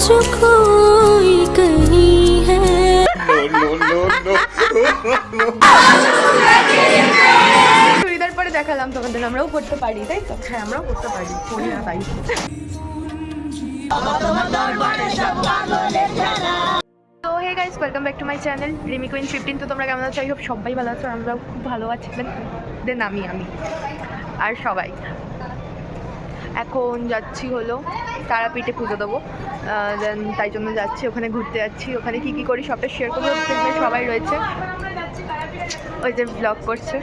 जो कोई कहीं है। চুড়িদার পরে দেখালাম তোমাদের, আমরাও করতে পারি তাই তো? হ্যাঁ আমরাও করতে পারি, করি না তাই। তো hey guys, welcome back to my channel Rimi Queen 15। তো তোমরা কেমন আছো? আই হোপ সবাই ভালো আছো, আমরাও খুব ভালো আছি। দেন আমি আর সবাই এখন যাচ্ছি হলো তারাপীঠে পুজো দেবো। দেন তাই জন্য যাচ্ছি, ওখানে ঘুরতে যাচ্ছি। ওখানে কী কী করি সবটা শেয়ার করবো। সবাই রয়েছে, ওই যে ব্লগ করছে,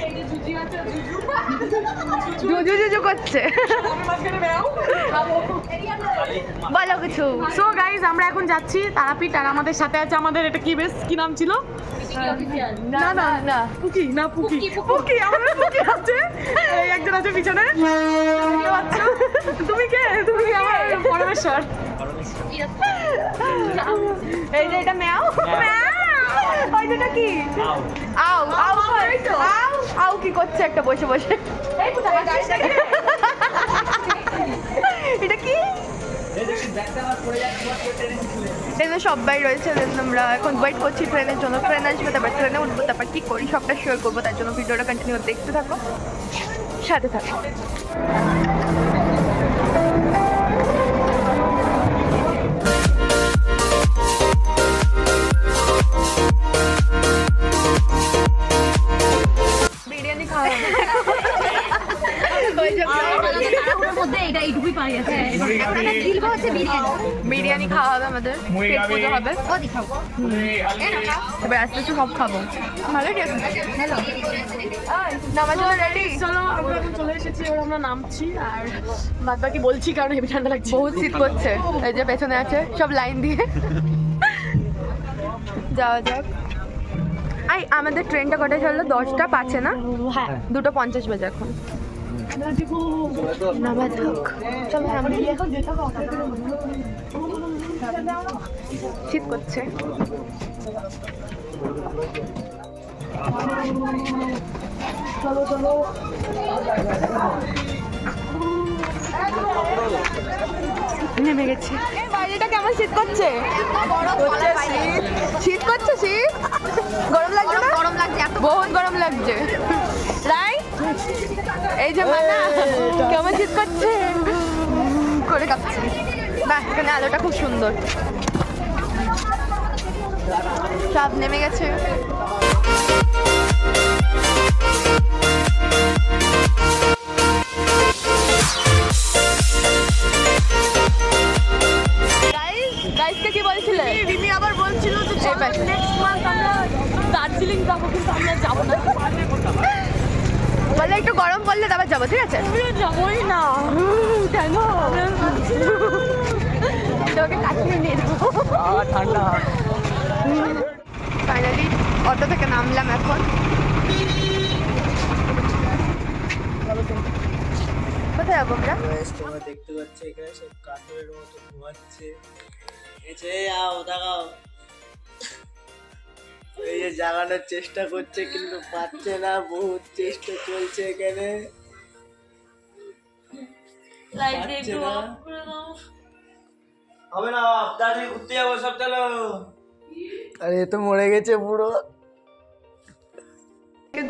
জুজু জুজু করছে। বলো কিছু। সো গাইজ আমরা এখন যাচ্ছি তারাপীঠ, আর আমাদের সাথে আছে আমাদের, এটা কি বেশ কি নাম ছিল? না না না পুকি না, পুকি পুকি আমাদের পুকি আছে, এই একজন আছে পিছনে। তুমি কে? তুমি আমার পরমেশ্বর। এই যে এটা ম্যাও ওই যেটা কি আউ আউ আউ আউ কি করছে একটা বসে বসে? এটা কি? ট্রেনে সবাই রয়েছে। আমরা এখন ওয়েট করছি ট্রেনের জন্য। ট্রেন আসবে, তারপর ট্রেনে উঠবো, তারপর কী করি সবটা শেয়ার করবো। তার জন্য ভিডিওটা কন্টিনিউ দেখতে থাকো, সাথে থাকো। বিরিয়ানি খাওয়া বিরিয়ানি খাওয়া হবে, আমাদের পেট পুজো হবে। এবার আস্তে আস্তে সব খাবো। ভালো নামার জন্য রেডি? চলো আমরা এখন চলে এসেছি, এবার আমরা নামছি আর বাদ বাকি বলছি কারণ হেভি ঠান্ডা লাগছে। বহুত শীত করছে। এই যে পেছনে আছে সব লাইন দিয়ে যাওয়া যাক। আমাদের ট্রেনটা কটায় চললো? 10টা 5-এ না? হ্যাঁ 2:50 বাজে এখন। নামা যাক, চলো নামি। শীত করছে। চলো চলো। নেমে গেছি। বাইরেটা কেমন শীত করছে? শীত করছে, শীত গরম লাগছে না? গরম লাগছে, বহুত গরম লাগছে রাইট? এই যে মানা কেমন শীত করছে করে কাঁপছে। বাহ, এখানে আলোটা খুব সুন্দর। সব নেমে গেছে। গাইসকে কি বলছিলে? রিমি আবার বলছিল যে নেক্সট মান্থ আমরা দার্জিলিং যাবো, কিন্তু আমরা যাবো না। বলে একটু গরম পড়লে তারপর যাবো, ঠিক আছে? আমিও যাবোই না। কেন? তোকে কাশ্মীর নিয়ে যাবো, ঠান্ডা। ফাইনালি অটো থেকে নামলাম এখন। কোথায় যাবো আমরা? তোমরা দেখতে পাচ্ছ এখানে সব কাঠের মতো ঘুমাচ্ছে। এসে যাও দেখাও, এই যে জাগানোর চেষ্টা করছে কিন্তু পাচ্ছে না, বহুত চেষ্টা চলছে এখানে, পাচ্ছে না। হবে না, দাদি ঘুরতে যাবো সব, চলো। আরে এ তো মরে গেছে পুরো।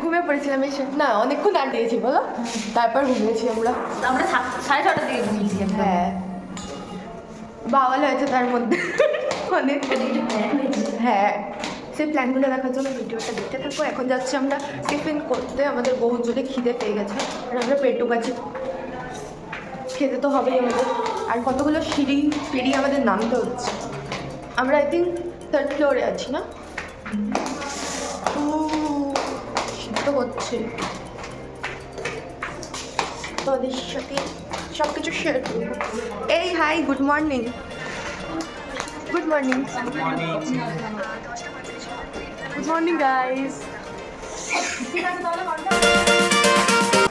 ঘুমিয়ে পড়েছিলাম এসে, না অনেকক্ষণ আর দিয়েছি বলো, তারপর ঘুমিয়েছি আমরা 6:30 দিকে ঘুমিয়েছি। হ্যাঁ, বাওয়াল হয়েছে তার মধ্যে অনেক। হ্যাঁ, সেই প্ল্যানগুলো দেখার জন্য ভিডিওটা দেখতে থাকো। এখন যাচ্ছি আমরা টিফিন করতে, আমাদের বহু জোরে খিদে পেয়ে গেছে আর আমরা পেটুক আছি, খেতে তো হবেই আমাদের। আর কতগুলো সিঁড়ি পেরিয়ে আমাদের নামতে হচ্ছে। আমরা আই থিঙ্ক 3rd ফ্লোরে আছি না? শীত হচ্ছে, তোমাদের সাথে সব কিছু শেয়ার করবো। এই hi, good morning. Good morning. Good morning guys.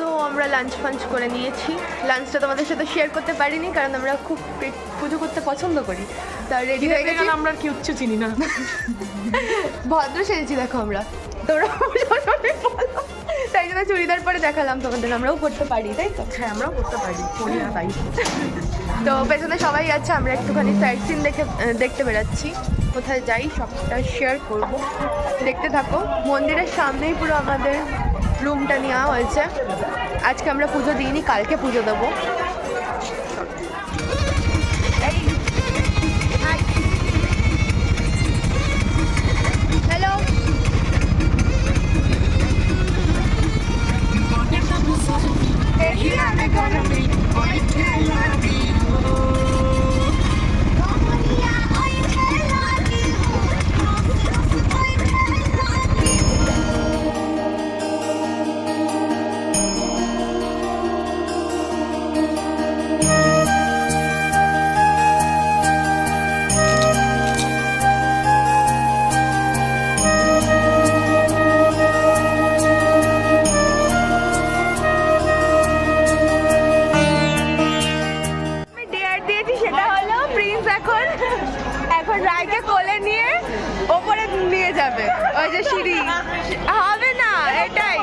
তো আমরা লাঞ্চ ফাঞ্চ করে নিয়েছি। লাঞ্চটা তোমাদের সাথে শেয়ার করতে পারিনি কারণ আমরা খুব পেট পুজো করতে পছন্দ করি। তার রেডি হয়ে গেছি, আমরা কি উচ্চ চিনি না, ভদ্র সেরেছি দেখো আমরা। তোমরা তাই জন্য চুড়িদার পরে দেখালাম তোমাদের, আমরাও করতে পারি তাই তো? হ্যাঁ আমরাও করতে পারি, করি না তাই। তো পেছনে সবাই আছে, আমরা একটুখানি সাইড সিন দেখতে বেরাচ্ছি। কোথায় যাই সবটা শেয়ার করব, দেখতে থাকো। মন্দিরের সামনেই পুরো আমাদের রুমটা নেওয়া হয়েছে। আজকে আমরা পুজো দিইনি, কালকে পুজো দেবো। হ্যালো, এখন রায়কে কোলে নিয়ে ওপরে নিয়ে যাবে। ওই যে সিঁড়ি হবে না, এটাই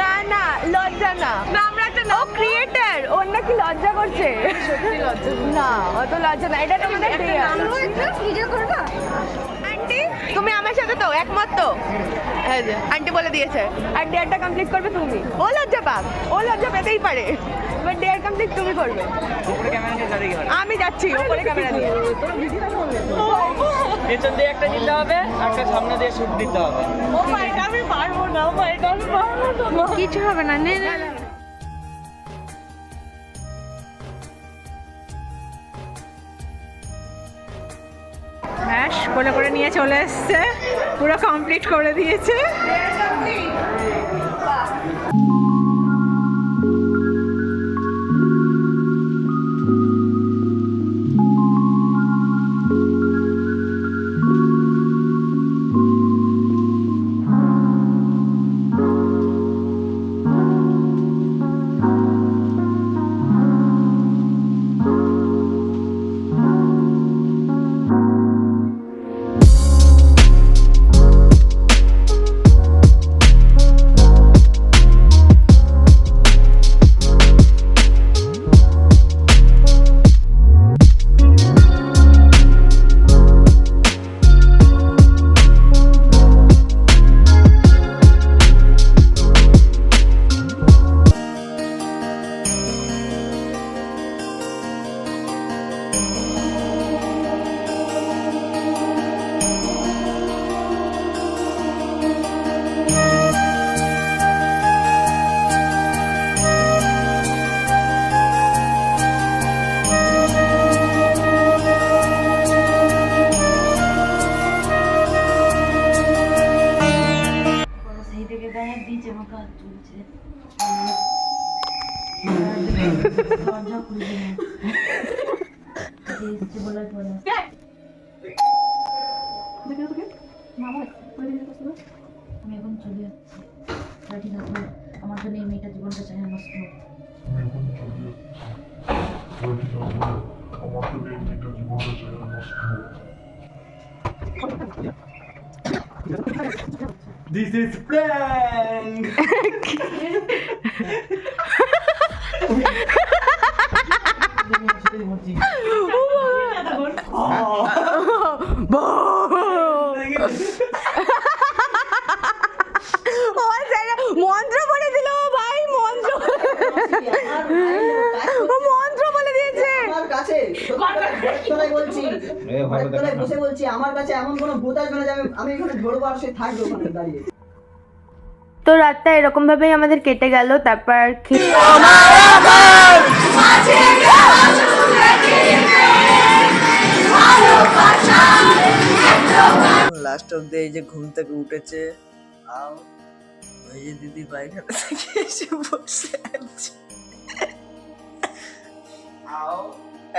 না না লজ্জা না, আমরা একটা ও ক্রিয়েটার, ওর নাকি লজ্জা করছে। সত্যি লজ্জা না, অত লজ্জা না, এটা তোমাদের ভিডিও করবা। আন্টি তুমি আমার সাথে তো একমত তো? আন্টি বলে দিয়েছে আর ডেয়ারটা কমপ্লিট করবে তুমি। ও লজ্জা পাক, ও লজ্জা পেতেই পারে, বাট ডেয়ার কমপ্লিট তুমি করবে। আমি যাচ্ছি ওপরে ক্যামেরা দিয়ে। পেছন দিয়ে একটা দিতে হবে, একটা সামনে দিয়ে শুট দিতে হবে। ও মাই গড আমি পারবো না, ও মাই গড আমি পারবো না। কিছু হবে না, নে নে। হ্যাঁ কোলে করে নিয়ে চলে এসছে, পুরো কমপ্লিট করে দিয়েছে। আমি এখন চলে যাচ্ছি, ঠিক আছে আমার জন্য এই মেয়েটা জীবনটা চাই নষ্ট হোক। This is prank. মন্ত্র বলে দিল ভাই, মন্ত্র মন্ত্র বলে দিয়েছে। আমার কাছে বলছি, বসে বলছি, আমার কাছে এমন কোনো ভূত আসবে না যে আমি এখানে ধরবো আর সে থাকবে ওখানে দাঁড়িয়ে। তো রাতটা এরকম ভাবেই আমাদের কেটে গেল। তারপর লাস্ট অব্দি এই যে ঘুম থেকে উঠেছে, ওই যে দিদি পায়খানা থেকে এসে বসে আছে।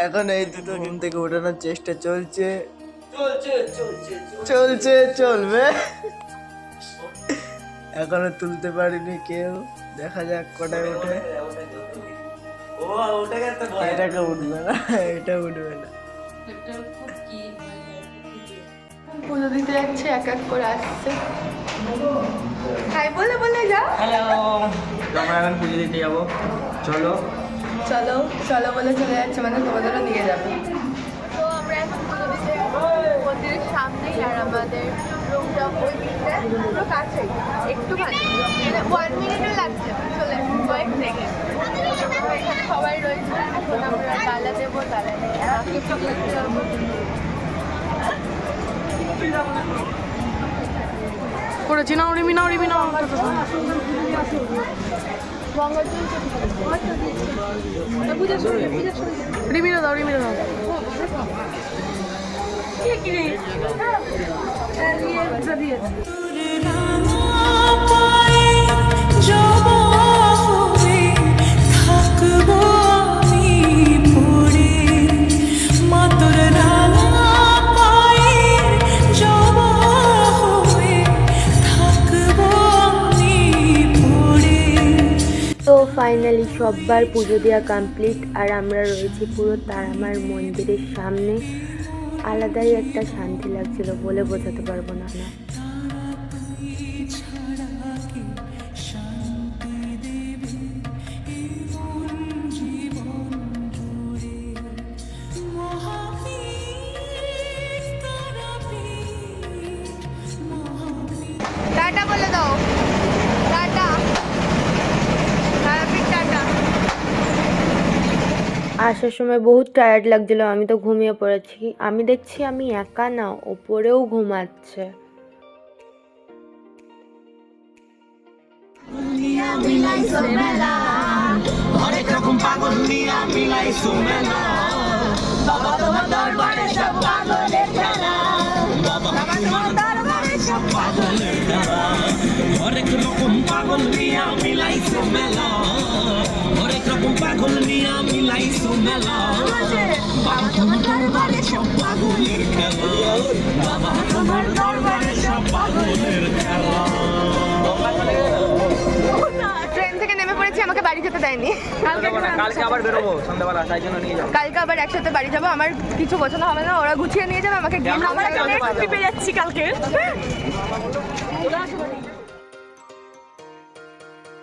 এখন এই দুটো ঘুম থেকে ওঠানোর চেষ্টা চলছে, চলবে। এখনো তুলতে পারিনি কেউ, দেখা যাক কটায় ওঠে। এটাকে উঠবে না, এটা উঠবে না। পুজো দিতে যাচ্ছে, এক এক করে আসছে। হাই বলে বলে যাও। হ্যালো, আমরা এখন পুজো দিতে যাবো, চলো। চলো চলো বলে চলে যাচ্ছে, মানে তোমাদেরও নিয়ে যাবে। তো আমরা এখন পুজো দিতে মন্দিরের সামনেই, আর আমাদের রুমটা ওই দিকটা পুরো কাছেই, একটুখানি মানে 1 মিনিটও লাগছে না, চলে কয়েক সেকেন্ড। এখানে সবাই রয়েছে, এখন আমরা ডালা দেবো, ডালা নিয়ে আজকে চকলেট দেবো। করেছি না রিমি না রিমি না রিমিরা দাও রিমিরা দাও। তো ফাইনালি সববার পুজো দেওয়া কমপ্লিট, আর আমরা রয়েছি পুরো তারামার মন্দিরের সামনে। আলাদাই একটা শান্তি লাগছিল, বলে বোঝাতে পারবো না। টাটা বলে দাও, টাটা, হ্যাপি টাটা। আসার সময় বহুত টায়ার্ড লাগছিল, আমি তো ঘুমিয়ে পড়েছি। আমি দেখছি আমি একা না, ওপরেও ঘুমাচ্ছে। অনেক রকম পাগল নিয়া মিলাইছো মেলা, বাবা তোমার দরবারে সব পাগলের খেলা, বাবা তোমার দরবারে সব পাগলের খেলা, অনেক রকম পাগল নিয়া মিলাইছো মেলা, অনেক রকম পাগল নিয়া মিলাইছো মেলা, বাবা তোমার দরবারে সব পাগলের খেলা, বাবা তোমার দরবারে সব পাগলের খেলা। ট্রেন থেকে নেমে পড়েছি, আমাকে বাড়ি যেতে দেয়নি। কালকে আবার বেরোবো সন্ধ্যাবেলা, তাই জন্য নিয়ে যাবো। কালকে আবার একসাথে বাড়ি যাবো, আমার কিছু গোছানো হবে না, ওরা গুছিয়ে নিয়ে যাবে আমাকে। আমরা যাচ্ছি কালকে।